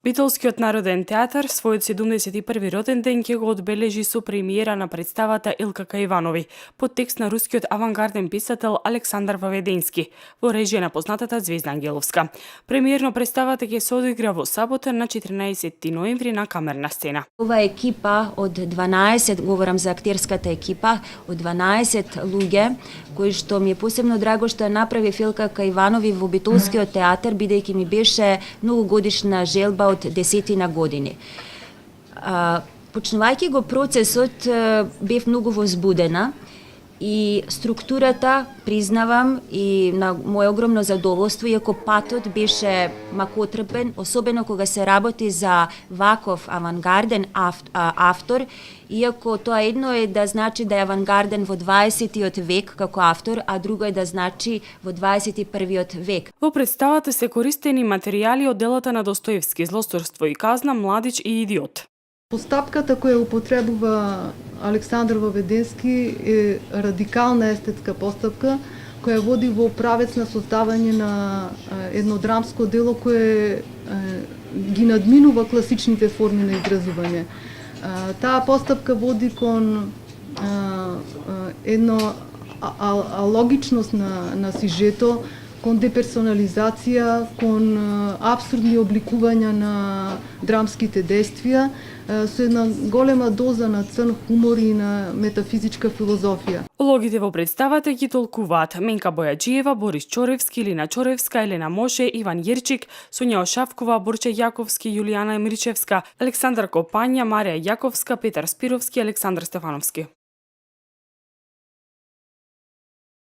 Битолскиот народен театар својот 71-ви роден ден ќе го одбележи со премиера на представата Илка Каиванови, под текст на рускиот авангарден писател Александар Ваведенски, во режија на познатата Звезда Ангеловска. Премиерно представата ќе се одигра во сабота на 14 ноември на камерна сцена. Ова екипа од 12, говорам за актерската екипа, од 12 луѓе, кои што ми е посебно драго што направи Илка Каиванови во Битолскиот театар, бидејќи ми беше многогодишна желба од 10 години. Почнувајќи го процесот, бев многу возбудена и структурата, признавам, и на моје огромно задоволство, иако патот беше макотрпен, особено кога се работи за ваков авангарден автор, иако тоа едно е да значи да е авангарден во 20-тиот век како автор, а друго е да значи во 21-виот век. Во представата се користени материјали од делата на Достоевски, Злосторство и казна, Младич и Идиот. Постапката која употребува Александар Ваведенски е радикална естетска постапка, која води во правец на создавање на едно драмско дело кое ги надминува класичните форми на изразување. Таа постапка води кон едно алогичност на сюжето, кон деперсонализација, кон апсурдни обликувања на драмските действија, со една голема доза на црн хумор и на метафизичка филозофија. Улогите во представата ги толкуваат Менка Бојаджиева, Борис Чоревски, Елена Чоревска, Елена Моше, Иван Јерчик, Сонја Ошавкова, Борче Јаковски, Јулијана Емиричевска, Александар Копања, Марија Јаковска, Петар Спировски, Александар Стефановски.